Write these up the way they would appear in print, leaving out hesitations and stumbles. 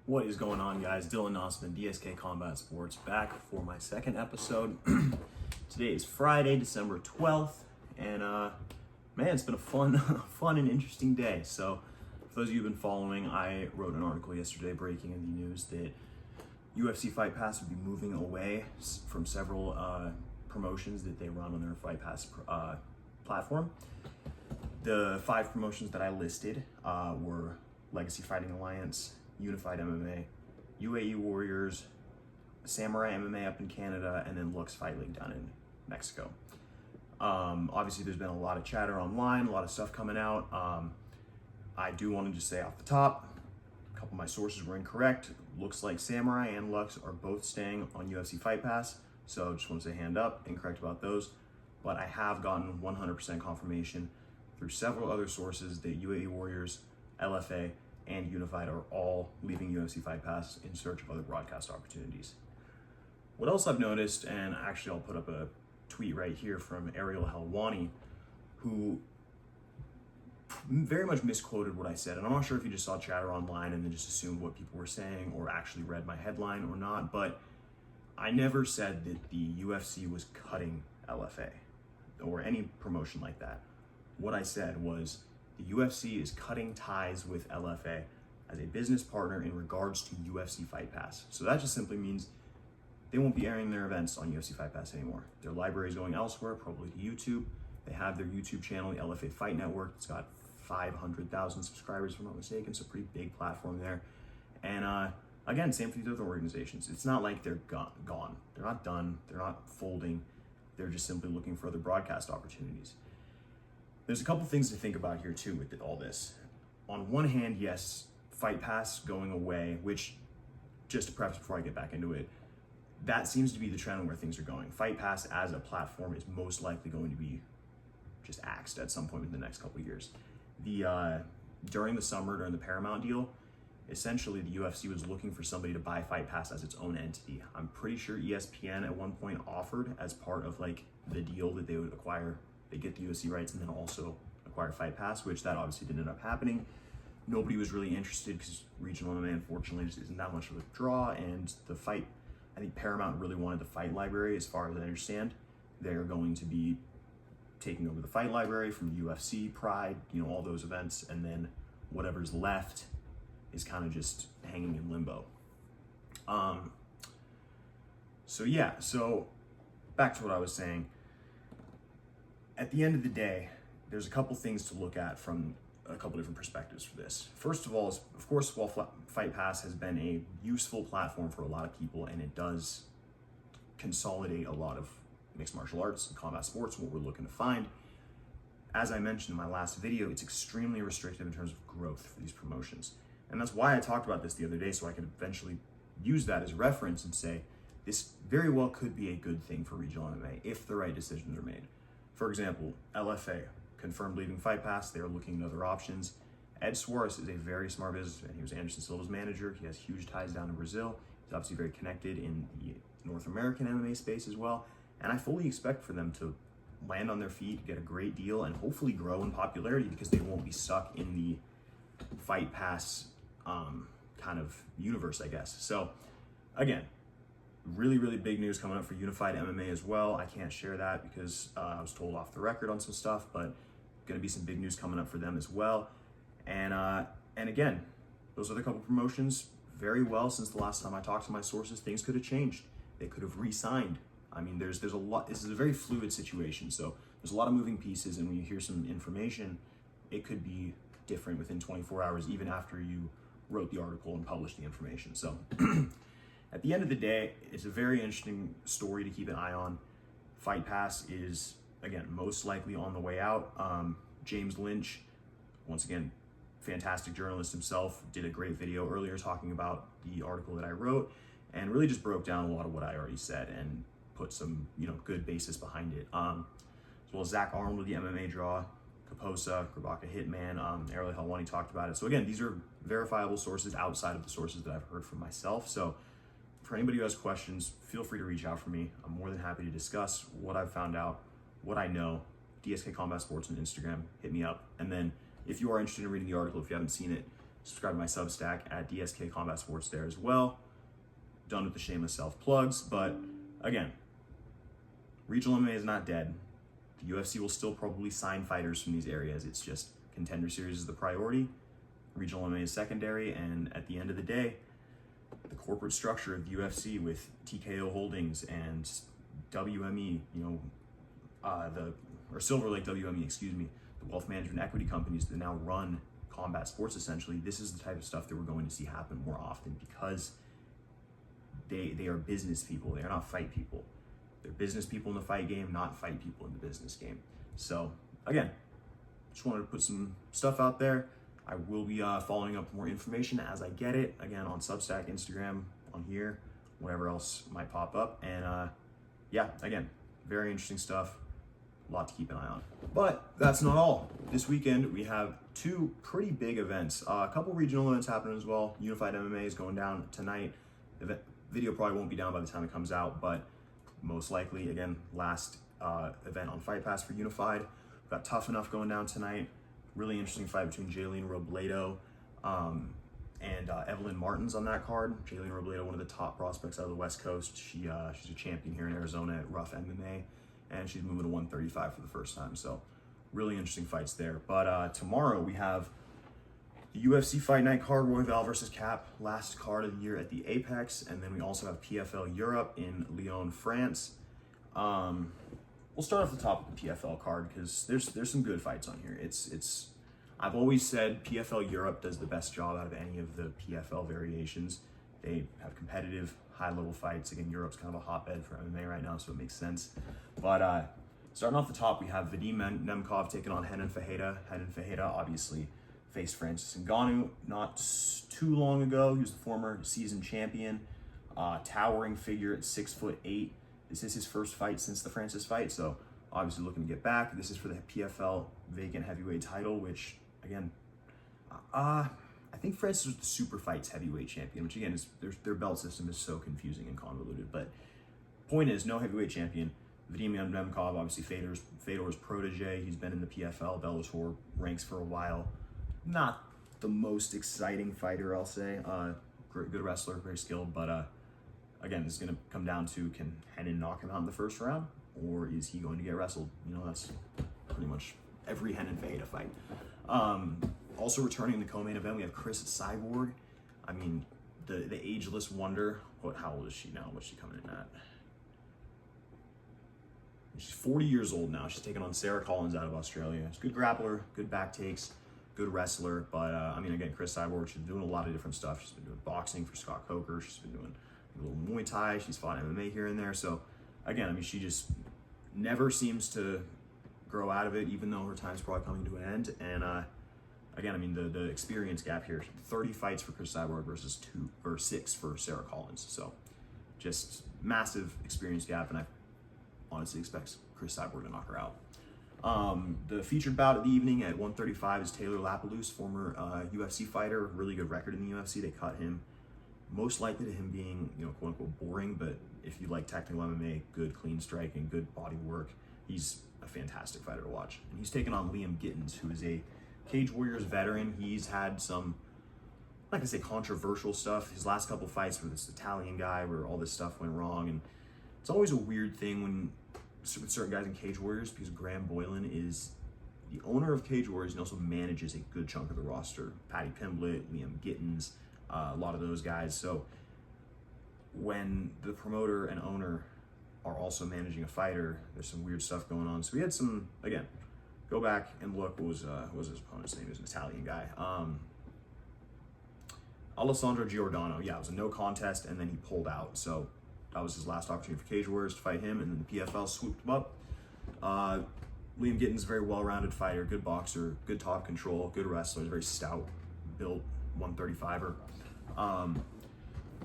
What is going on, guys? Dylan Nosman, DSK Combat Sports, back for my second episode. Today is Friday, December 12th, and man, it's been a fun and interesting day. So, for those of you who've been following, I wrote an article yesterday breaking in the news that UFC Fight Pass would be moving away from several promotions that they run on their Fight Pass platform. The 5 promotions that I listed were Legacy Fighting Alliance, Unified MMA, UAE Warriors, Samurai MMA up in Canada, and then Lux Fight League down in Mexico. Obviously, there's been a lot of chatter online, a lot of stuff coming out. I do want to just say off the top, a couple of my sources were incorrect. Looks like Samurai and Lux are both staying on UFC Fight Pass, so just want to say hand up, incorrect about those. But I have gotten 100% confirmation through several other sources that UAE Warriors, LFA, and Unified are all leaving UFC Fight Pass in search of other broadcast opportunities. What else I've noticed, and actually I'll put up a tweet right here from Ariel Helwani, who very much misquoted what I said, and I'm not sure if he just saw chatter online and then just assumed what people were saying or actually read my headline or not, but I never said that the UFC was cutting LFA or any promotion like that. What I said was the UFC is cutting ties with LFA as a business partner in regards to UFC Fight Pass. So that just simply means they won't be airing their events on UFC Fight Pass anymore. Their library is going elsewhere, probably to YouTube. They have their YouTube channel, the LFA Fight Network. It's got 500,000 subscribers, if I'm not mistaken, so pretty big platform there. And again, same for these other organizations. It's not like they're gone. They're not done. They're not folding. They're just simply looking for other broadcast opportunities. There's a couple things to think about here too with all this. On one hand, yes, Fight Pass going away, which, just to preface before I get back into it, that seems to be the trend where things are going. Fight Pass as a platform is most likely going to be just axed at some point in the next couple of years. During the summer, during the Paramount deal, essentially the UFC was looking for somebody to buy Fight Pass as its own entity. I'm pretty sure ESPN at one point offered as part of like the deal that they would acquire, they get the UFC rights and then also acquire Fight Pass, which that obviously didn't end up happening. Nobody was really interested because regional MMA unfortunately just isn't that much of a draw, and the fight, I think Paramount really wanted the fight library. As far as I understand, they're going to be taking over the fight library from UFC, Pride, all those events, and then whatever's left is kind of just hanging in limbo. So back to what I was saying. At the end of the day, there's a couple things to look at from a couple different perspectives for this. First of all, is, of course, while Fight Pass has been a useful platform for a lot of people, and it does consolidate a lot of mixed martial arts and combat sports, what we're looking to find, as I mentioned in my last video, it's extremely restrictive in terms of growth for these promotions. And that's why I talked about this the other day, so I could eventually use that as reference and say, this very well could be a good thing for regional MMA if the right decisions are made. For example, LFA confirmed leaving Fight Pass. They are looking at other options. Ed Suarez is a very smart businessman. He was Anderson Silva's manager. He has huge ties down in Brazil. He's obviously very connected in the North American MMA space as well. And I fully expect for them to land on their feet, get a great deal, and hopefully grow in popularity because they won't be stuck in the Fight Pass kind of universe, I guess. So again, really, really big news coming up for Unified MMA as well. I can't share that because I was told off the record on some stuff, but going to be some big news coming up for them as well. And again, those are the couple promotions. Very well, since the last time I talked to my sources, things could have changed. They could have re-signed. I mean, there's a lot. This is a very fluid situation, so there's a lot of moving pieces, and when you hear some information, it could be different within 24 hours, even after you wrote the article and published the information. So at the end of the day, it's a very interesting story to keep an eye on. Fight Pass is, again, most likely on the way out. James Lynch, once again, fantastic journalist himself, did a great video earlier talking about the article that I wrote and really just broke down a lot of what I already said and put some, good basis behind it. As well as Zach Arnold with the MMA draw, Kaposa, Grabaka Hitman, Ariel Helwani talked about it. So again, these are verifiable sources outside of the sources that I've heard from myself. So for anybody who has questions, feel free to reach out for me. I'm more than happy to discuss what I've found out, what I know. DSK Combat Sports on Instagram, hit me up. And then if you are interested in reading the article, if you haven't seen it, Subscribe to my Substack at DSK Combat Sports there as well. Done with the shameless self-plugs, but again, regional MMA is not dead. The UFC will still probably sign fighters from these areas. It's just Contender Series is the priority, regional MMA is secondary, and at the end of the day, the corporate structure of the UFC with TKO Holdings and WME, Silver Lake WME, the wealth management equity companies that now run combat sports essentially, this is the type of stuff that we're going to see happen more often because they are business people. They are not fight people. They're business people in the fight game, not fight people in the business game. So again, just wanted to put some stuff out there. I will be following up more information as I get it, again, on Substack, Instagram, on here, whatever else might pop up. And yeah, again, very interesting stuff. A lot to keep an eye on. But that's not all. This weekend, we have two pretty big events. A couple regional events happening as well. Unified MMA is going down tonight. The video probably won't be down by the time it comes out, but most likely, again, last event on Fight Pass for Unified. We've got Tough Enough going down tonight. Really interesting fight between Jaylene Robledo and Evelyn Martins on that card. Jaylene Robledo, one of the top prospects out of the West Coast. She's a champion here in Arizona at Rough MMA, and she's moving to 135 for the first time. So really interesting fights there. But tomorrow we have the UFC Fight Night card, Royval versus Kape, last card of the year at the Apex, and then we also have PFL Europe in Lyon, France. We'll start off the top of the PFL card because there's some good fights on here. I've always said PFL Europe does the best job out of any of the PFL variations. They have competitive, high-level fights. Again, Europe's kind of a hotbed for MMA right now, so it makes sense. But starting off the top, we have Vadim Nemkov taking on Renan Fajeda. Renan Fajeda obviously faced Francis Ngannou not too long ago. He was the former seasoned champion, towering figure at 6'8". This is his first fight since the Francis fight, so obviously looking to get back. This is for the PFL vacant heavyweight title, which again, I think Francis was the Super Fights heavyweight champion, which again is their belt system is so confusing and convoluted. But point is, no heavyweight champion. Vadim Nemkov, obviously Fedor's protege. He's been in the PFL, Bellator ranks for a while. Not the most exciting fighter, I'll say. Good wrestler, very skilled, but again, this is going to come down to, can Renan knock him out in the first round, or is he going to get wrestled? That's pretty much every Renan Fajeda fight. Also returning in the co-main event, we have Chris Cyborg. I mean, the ageless wonder. How old is she now? What's she coming in at? She's 40 years old now. She's taking on Sarah Collins out of Australia. She's a good grappler, good back takes, good wrestler. But I mean, again, Chris Cyborg, she's doing a lot of different stuff. She's been doing boxing for Scott Coker. She's been doing a little Muay Thai. She's fought MMA here and there. So again, I mean, she just never seems to grow out of it, even though her time's probably coming to an end. And again, I mean, the experience gap here, 30 fights for Chris Cyborg versus 6 for Sarah Collins. So just massive experience gap, and I honestly expect Chris Cyborg to knock her out. The featured bout of the evening at 135 is Taylor Lapalus, former UFC fighter, really good record in the UFC. They cut him, most likely to him being, quote unquote boring, but if you like technical MMA, good clean striking, good body work, he's a fantastic fighter to watch. And he's taken on Liam Gittins, who is a Cage Warriors veteran. He's had some, I'm not gonna say controversial stuff. His last couple fights with this Italian guy where all this stuff went wrong, and it's always a weird thing with certain guys in Cage Warriors, because Graham Boylan is the owner of Cage Warriors and also manages a good chunk of the roster. Paddy Pimblett, Liam Gittins, a lot of those guys. So when the promoter and owner are also managing a fighter, there's some weird stuff going on. So we had some, again, go back and look, what was his opponent's name? He was an Italian guy. Alessandro Giordano. Yeah, it was a no contest, and then he pulled out. So that was his last opportunity for Cage Warriors to fight him, and then the PFL swooped him up. Liam Gittins, very well-rounded fighter, good boxer, good top control, good wrestler, very stout, built 135er.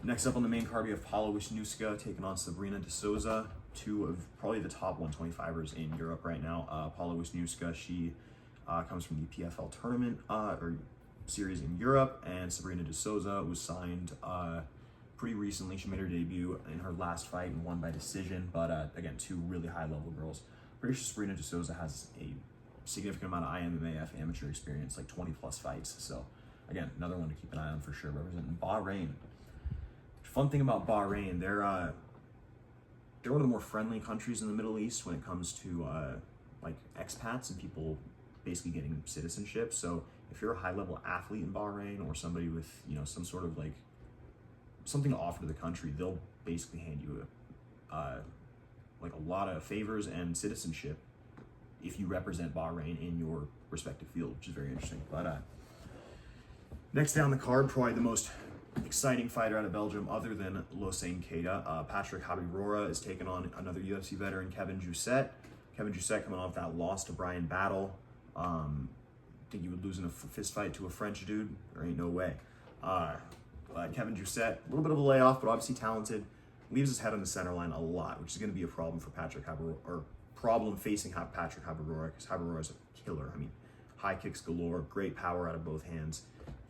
Next up on the main card, we have Paula Wisniewska taking on Sabrina De Souza, two of probably the top 125ers in Europe right now. Paula Wisniewska, she comes from the PFL tournament or series in Europe, and Sabrina De Souza was signed pretty recently. She made her debut in her last fight and won by decision, but again, two really high-level girls. Pretty sure Sabrina De Souza has a significant amount of IMMAF amateur experience, like 20 plus fights. So again, another one to keep an eye on for sure, representing Bahrain. Fun thing about Bahrain, they're one of the more friendly countries in the Middle East when it comes to like expats and people basically getting citizenship. So if you're a high-level athlete in Bahrain or somebody with, you know, some sort of like something to offer to the country, they'll basically hand you like a lot of favors and citizenship if you represent Bahrain in your respective field, which is very interesting. But next down the card, probably the most exciting fighter out of Belgium other than Losane Keita, Patrick Habibroa is taking on another UFC veteran, Kevin Jousset. Kevin Jousset coming off that loss to Brian Battle. Think you would lose in a fist fight to a French dude? There ain't no way. Kevin Jousset, a little bit of a layoff, but obviously talented. Leaves his head on the center line a lot, which is going to be a problem for Patrick Habibroa, or problem facing Patrick Habibroa, because Habibroa is a killer. I mean, high kicks galore, great power out of both hands.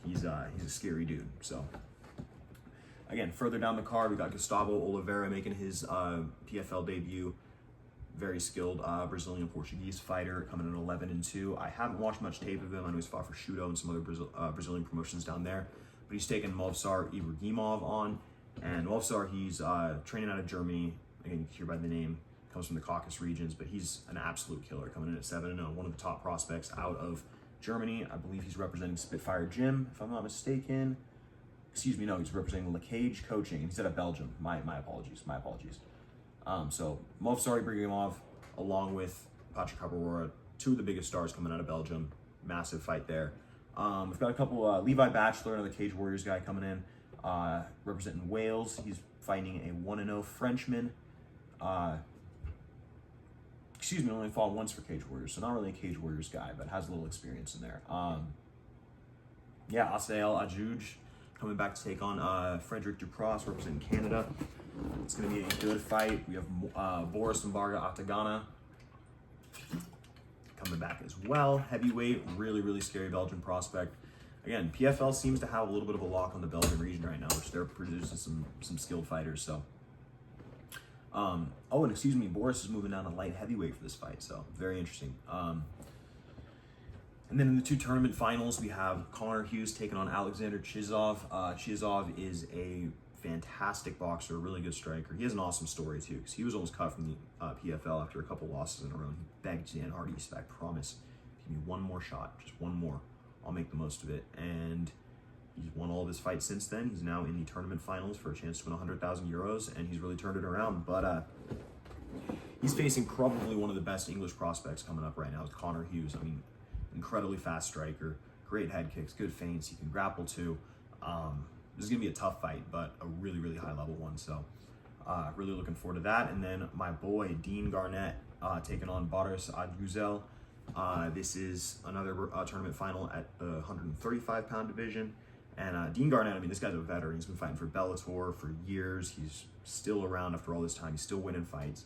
He's a scary dude. So again, further down the card, we got Gustavo Oliveira making his PFL debut. Very skilled Brazilian-Portuguese fighter, coming in 11-2. I haven't watched much tape of him. I know he's fought for Shudo and some other Brazilian promotions down there. But he's taken Movsar Ibragimov on. And Movsar, he's training out of Germany. Again, you can hear by the name, comes from the Caucasus regions, but he's an absolute killer, coming in at 7-0. One of the top prospects out of Germany. I believe he's representing Spitfire Gym, if I'm not mistaken. Excuse me, no, he's representing Le Cage Coaching, and he's out of Belgium. My apologies. So Movsar Ibragimov, along with Patrick Habibroa, two of the biggest stars coming out of Belgium. Massive fight there. We've got a couple, Levi Bachelor, another Cage Warriors guy coming in, representing Wales. He's fighting a 1-0 Frenchman. Excuse me, only fought once for Cage Warriors, so not really a Cage Warriors guy, but has a little experience in there. Asael Ajuj coming back to take on Frederick Dupross, representing Canada. It's going to be a good fight. We have Boris Mbarga Atagana coming back as well. Heavyweight, really scary Belgian prospect. Again, PFL seems to have a little bit of a lock on the Belgian region right now, which they're producing some skilled fighters. So, and excuse me, Boris is moving down to light heavyweight for this fight, so very interesting. And then in the two tournament finals, we have Connor Hughes taking on Alexander Chizov. Chizov is a fantastic boxer, really good striker. He has an awesome story too, because he was almost cut from the PFL after a couple losses in a row. He begged Dan Hardy, he said, "I promise, give me one more shot, just one more. I'll make the most of it." And he's won all of his fights since then. He's now in the tournament finals for a chance to win 100,000 euros, and he's really turned it around. But he's facing probably one of the best English prospects coming up right now, is Connor Hughes. I mean, incredibly fast striker, great head kicks, good feints, he can grapple too. This is gonna be a tough fight, but a really high level one. So really looking forward to that. And then my boy Dean Garnett taking on Boris Adguzel. This is another tournament final at the 135-pound division. And Dean Garnett, I mean, this guy's a veteran. He's been fighting for Bellator for years. He's still around after all this time. He's still winning fights.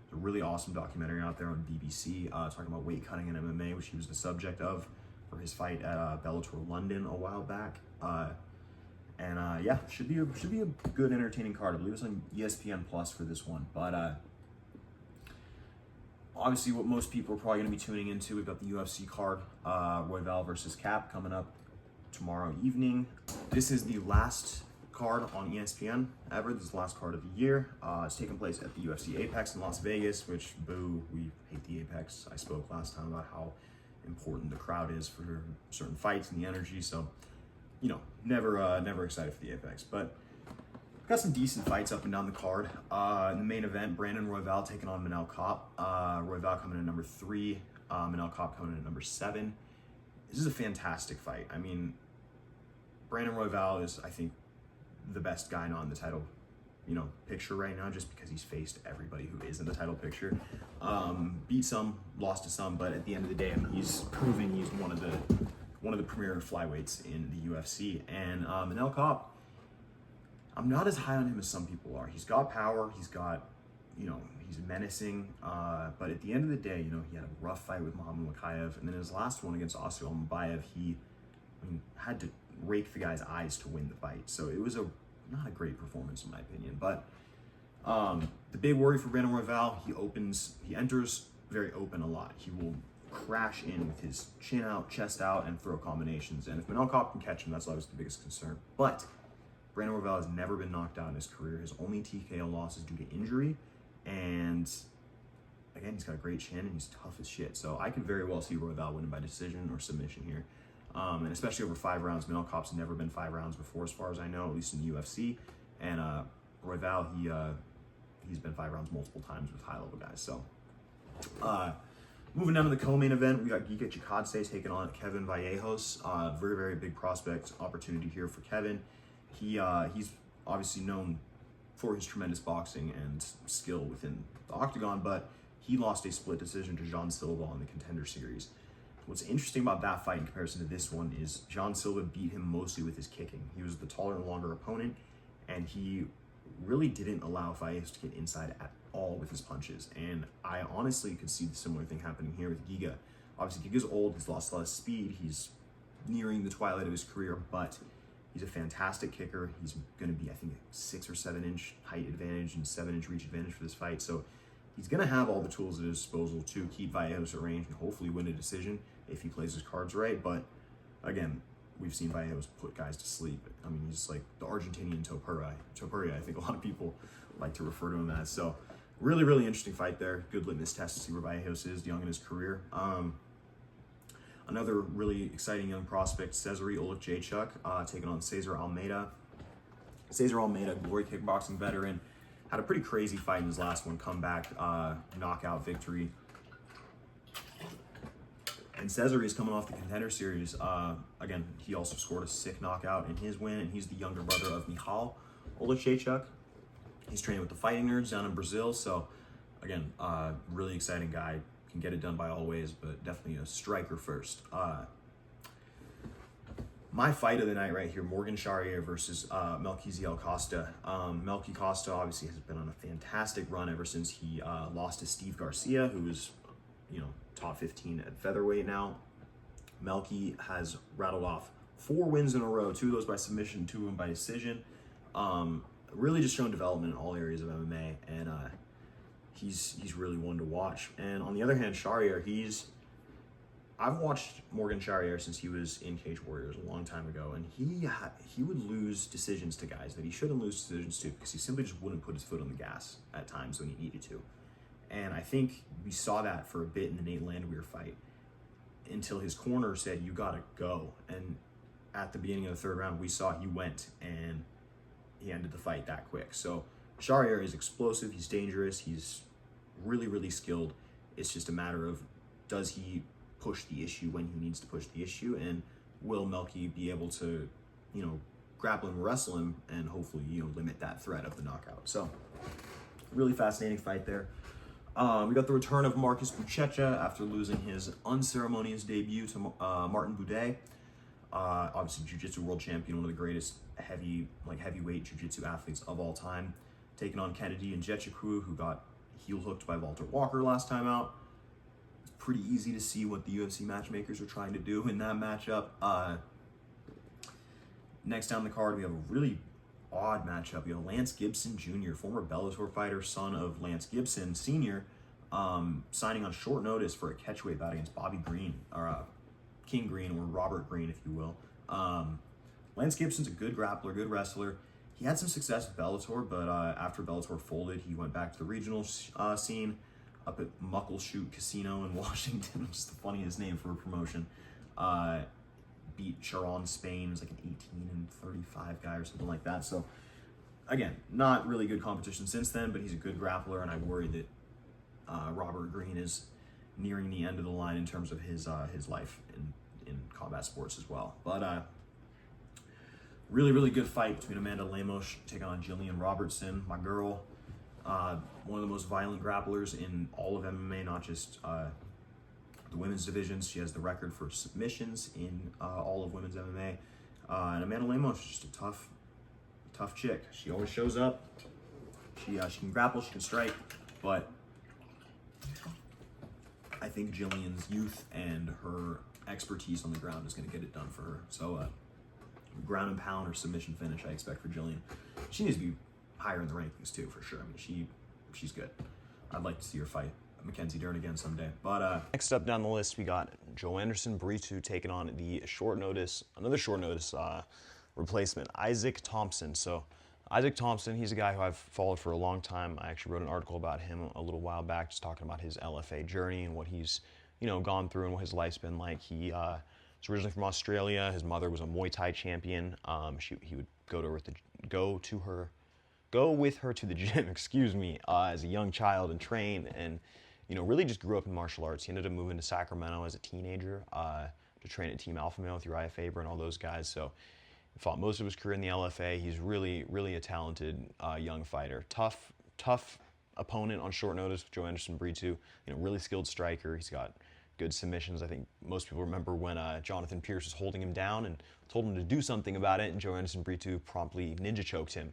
There's a really awesome documentary out there on BBC talking about weight cutting in MMA, which he was the subject of for his fight at Bellator London a while back. Should be a good, entertaining card. I believe it's on ESPN Plus for this one. But obviously, what most people are probably going to be tuning into, we've got the UFC card, Royval versus Kape coming up tomorrow evening. This is the last card on ESPN ever. This is the last card of the year. It's taking place at the UFC Apex in Las Vegas, which, boo, we hate the Apex. I spoke last time about how important the crowd is for certain fights and the energy. So, you know, never excited for the Apex. But we've got some decent fights up and down the card. In the main event, Brandon Royval taking on Manel Kape. Royval coming in at number 3, Manel Kape coming in at number 7. This is a fantastic fight. I mean, Brandon Royval is, I think, the best guy not in the title, picture right now, just because he's faced everybody who is in the title picture. Beat some, lost to some, but at the end of the day, I mean, he's proven he's one of the premier flyweights in the UFC. And Manel Kape, I'm not as high on him as some people are. He's got power, he's got, he's menacing, but at the end of the day, he had a rough fight with Muhammad Makayev, and then his last one against Oscar Almabayev, he had to rake the guy's eyes to win the fight. So it was not a great performance in my opinion. But the big worry for Brandon Royval, he enters very open a lot. He will crash in with his chin out, chest out, and throw combinations. And if Manel Kape can catch him, that's always the biggest concern. But Brandon Royval has never been knocked out in his career. His only TKO loss is due to injury. And again, he's got a great chin and he's tough as shit. So I could very well see Royval winning by decision or submission here. And especially over 5 rounds. Manel Kape's never been 5 rounds before, as far as I know, at least in the UFC. And Royval, he's been 5 rounds multiple times with high-level guys. So moving down to the co-main event, we got Giga Chikadze taking on Kevin Vallejos. Very, very big prospect opportunity here for Kevin. He's obviously known for his tremendous boxing and skill within the octagon, but he lost a split decision to Jean Silva in the Contender Series. What's interesting about that fight in comparison to this one is Jean Silva beat him mostly with his kicking. He was the taller and longer opponent, and he really didn't allow Vallejos to get inside at all with his punches. And I honestly could see the similar thing happening here with Giga. Obviously, Giga's old, he's lost a lot of speed, he's nearing the twilight of his career, but he's a fantastic kicker. He's going to be, I think, 6 or 7 inch height advantage and 7 inch reach advantage for this fight. So he's going to have all the tools at his disposal to keep Vallejos at range and hopefully win a decision if he plays his cards right. But again, we've seen Vallejos put guys to sleep. I mean, he's like the Argentinian Topuria, I think a lot of people like to refer to him as. So really, really interesting fight there. Good litmus test to see where Vallejos is young in his career. Another really exciting young prospect, Cesare Olakjachuk, taking on Cesar Almeida. Cesar Almeida, Glory kickboxing veteran, had a pretty crazy fight in his last one, comeback, knockout victory. And Cesar is coming off the Contender Series. Again, he also scored a sick knockout in his win, and he's the younger brother of Michal Olakjachuk. He's training with the Fighting Nerds down in Brazil. So again, really exciting guy. Can get it done by all ways, but definitely a striker first. My fight of the night right here, Morgan Charrier versus Melquiziel Costa. Melqui Costa obviously has been on a fantastic run ever since he lost to Steve Garcia, who was, top 15 at featherweight now. Melqui has rattled off 4 wins in a row, 2 of those by submission, 2 of them by decision. Really just shown development in all areas of MMA, and he's really one to watch. And on the other hand, Charrier, I've watched Morgan Charrier since he was in Cage Warriors a long time ago, and he would lose decisions to guys that he shouldn't lose decisions to because he simply just wouldn't put his foot on the gas at times when he needed to. And I think we saw that for a bit in the Nate Landwehr fight until his corner said, "You gotta go." And at the beginning of the 3rd round, we saw he went and he ended the fight that quick. So Charrier is explosive, he's dangerous, he's really, really skilled. It's just a matter of, does he push the issue when he needs to push the issue, and will Melqui be able to, grapple and wrestle him and hopefully, limit that threat of the knockout. So really fascinating fight there. We got the return of Marcus Buchecha after losing his unceremonious debut to Martin Buday. Obviously jiu-jitsu world champion, one of the greatest heavyweight jiu-jitsu athletes of all time, taking on Kennedy and Nzechukwu, who got heel hooked by Walter Walker last time out. It's pretty easy to see what the UFC matchmakers are trying to do in that matchup. Next down the card, we have a really odd matchup. We have Lance Gibson Jr., former Bellator fighter, son of Lance Gibson Sr., signing on short notice for a catchweight bout against Bobby Green, or King Green, or Robert Green, if you will. Lance Gibson's a good grappler, good wrestler. He had some success with Bellator, but after Bellator folded, he went back to the regional scene up at Muckleshoot Casino in Washington, which is the funniest name for a promotion. Beat Sharon Spain, who's like an 18-35 guy or something like that. So again, not really good competition since then, but he's a good grappler, and I worry that Robert Green is nearing the end of the line in terms of his life in combat sports as well. But really, really good fight between Amanda Lemos taking on Jillian Robertson, my girl. One of the most violent grapplers in all of MMA, not just the women's divisions. She has the record for submissions in all of women's MMA. And Amanda Lemos is just a tough chick. She always shows up. She can grapple, she can strike, but I think Jillian's youth and her expertise on the ground is going to get it done for her. So ground and pound or submission finish I expect for Jillian. She needs to be higher in the rankings too, for sure. I mean, she's good. I'd like to see her fight Mackenzie Dern again someday. But next up down the list, we got Joanderson Brito taking on the another short notice replacement, Isaac Thompson. So Isaac Thompson, he's a guy who I've followed for a long time. I actually wrote an article about him a little while back, just talking about his LFA journey and what he's, gone through and what his life's been like. He is originally from Australia. His mother was a Muay Thai champion. He would go with her to the gym, excuse me, as a young child and train, and really just grew up in martial arts. He ended up moving to Sacramento as a teenager to train at Team Alpha Male with Uriah Faber and all those guys. So he fought most of his career in the LFA. He's really, really a talented young fighter. Tough opponent on short notice with Joanderson Brito. Really skilled striker. He's got good submissions. I think most people remember when Jonathan Pierce was holding him down and told him to do something about it, and Joanderson Brito promptly ninja choked him.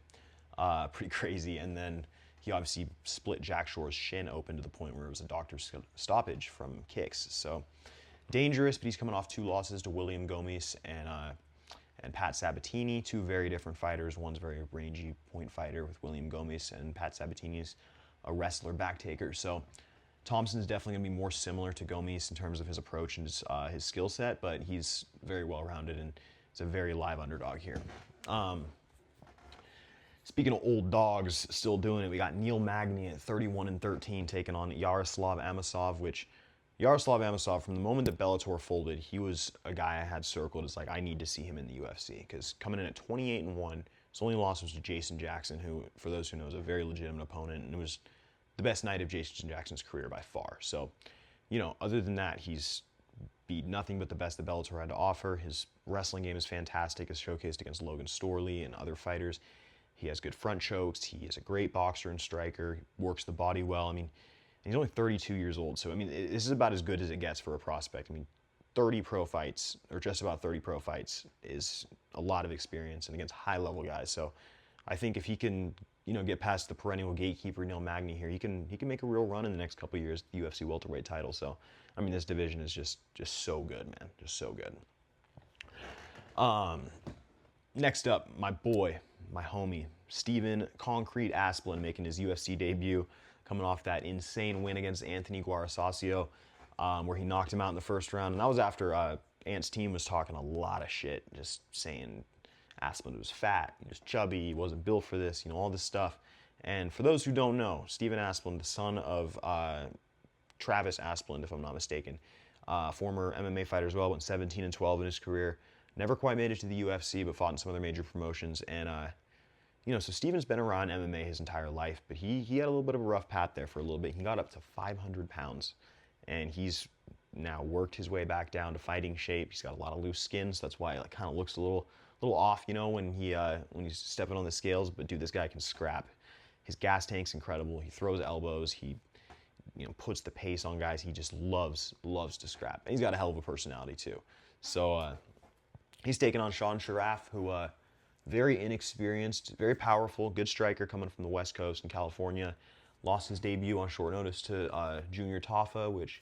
Pretty crazy. And then he obviously split Jack Shore's shin open to the point where it was a doctor's stoppage from kicks. So dangerous, but he's coming off 2 losses to William Gomis and Pat Sabatini, 2 very different fighters. One's a very rangy point fighter with William Gomis, and Pat Sabatini's a wrestler backtaker. So Thompson's definitely going to be more similar to Gomis in terms of his approach and his skill set, but he's very well-rounded and is a very live underdog here. Speaking of old dogs still doing it, we got Neil Magny at 31-13 taking on Yaroslav Amosov, which Yaroslav Amosov, from the moment that Bellator folded, he was a guy I had circled as like, I need to see him in the UFC, because coming in at 28-1, his only loss was to Jason Jackson, who, for those who know, is a very legitimate opponent, and it was the best night of Jason Jackson's career by far. So, other than that, he's beat nothing but the best that Bellator had to offer. His wrestling game is fantastic, as showcased against Logan Storley and other fighters. He has good front chokes. He is a great boxer and striker. He works the body well. I mean, he's only 32 years old. So, this is about as good as it gets for a prospect. 30 pro fights, or just about 30 pro fights, is a lot of experience and against high-level guys. So, I think if he can, get past the perennial gatekeeper, Neil Magny here, he can make a real run in the next couple of years, the UFC welterweight title. So, this division is just so good, man. Just so good. Next up, my boy, my homie, Steven Concrete Asplin, making his UFC debut, coming off that insane win against Anthony Guarasasio, where he knocked him out in the first round. And that was after Ant's team was talking a lot of shit, just saying Asplin was fat, he was chubby, he wasn't built for this, all this stuff. And for those who don't know, Steven Asplin, the son of Travis Asplin, if I'm not mistaken, former MMA fighter as well, went 17-12 in his career. Never quite made it to the UFC, but fought in some other major promotions. And, so Steven's been around MMA his entire life, but he had a little bit of a rough path there for a little bit. He got up to 500 pounds, and he's now worked his way back down to fighting shape. He's got a lot of loose skin, so that's why it kind of looks a little off, when he's stepping on the scales. But dude, this guy can scrap. His gas tank's incredible. He throws elbows. He, puts the pace on guys. He just loves to scrap. And he's got a hell of a personality too. So he's taking on Sean Sharaf, who very inexperienced, very powerful, good striker coming from the West Coast in California. Lost his debut on short notice to Junior Tafa, which,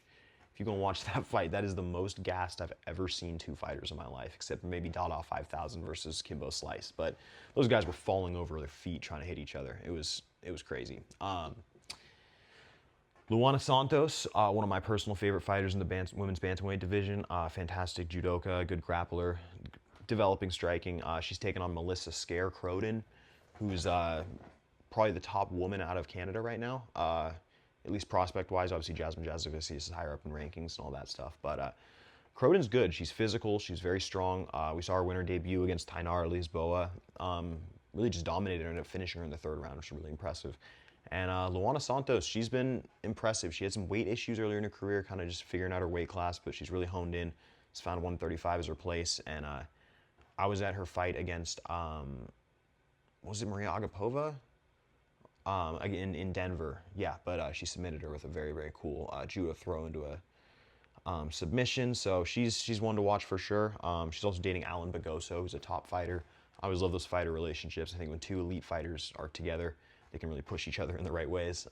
if you go and watch that fight, that is the most gassed I've ever seen 2 fighters in my life, except maybe Dada 5000 versus Kimbo Slice. But those guys were falling over their feet trying to hit each other. It was crazy. Luana Santos, one of my personal favorite fighters in the women's bantamweight division. Fantastic judoka, good grappler, developing striking. She's taken on Melissa Scare Croden, who's probably the top woman out of Canada right now, at least prospect-wise. Obviously, Jasmine Jasovicius is higher up in rankings and all that stuff. But Croden's good. She's physical. She's very strong. We saw her win her debut against Tainara Lisboa. Really just dominated her and ended up finishing her in the 3rd round, which was really impressive. And Luana Santos, she's been impressive. She had some weight issues earlier in her career, kind of just figuring out her weight class, but she's really honed in. She's found 135 as her place. And I was at her fight against, was it Maria Agapova? In Denver. Yeah, but she submitted her with a very, very cool judo throw into a submission. So she's one to watch for sure. She's also dating Alan Bagoso, who's a top fighter. I always love those fighter relationships. I think when 2 elite fighters are together, they can really push each other in the right ways.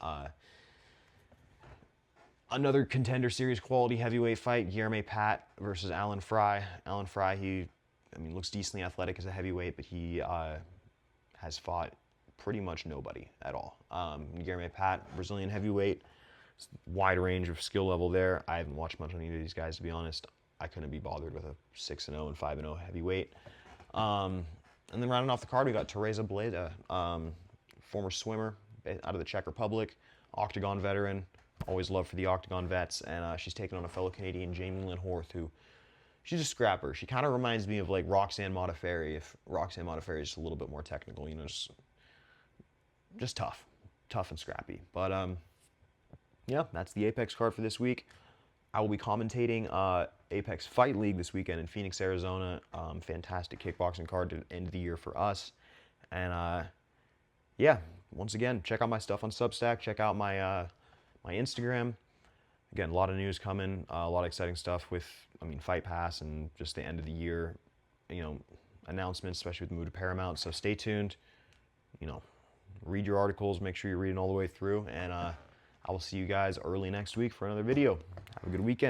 Another Contender Series quality heavyweight fight, Guilherme Pat versus Alan Fry. Alan Fry, he looks decently athletic as a heavyweight, but he has fought pretty much nobody at all. Guilherme Pat, Brazilian heavyweight, wide range of skill level there. I haven't watched much on either of these guys, to be honest. I couldn't be bothered with a 6-0 and 5-0 heavyweight. And then rounding off the card, we got Teresa Bleda, former swimmer out of the Czech Republic, Octagon veteran. Always love for the Octagon vets. And she's taking on a fellow Canadian, Jamie Lynn Horth, who she's a scrapper. She kind of reminds me of like Roxanne Modafferi, if Roxanne Modafferi is just a little bit more technical, you know, just tough and scrappy. But yeah, that's the Apex card for this week. I will be commentating Apex Fight League this weekend in Phoenix, Arizona. Fantastic kickboxing card to end the year for us. And yeah, once again, check out my stuff on Substack. Check out my my Instagram. Again, a lot of news coming, a lot of exciting stuff with, I mean, Fight Pass and just the end of the year, you know, announcements, especially with the move to Paramount. So stay tuned. You know, read your articles. Make sure you're reading all the way through. And I will see you guys early next week for another video. Have a good weekend.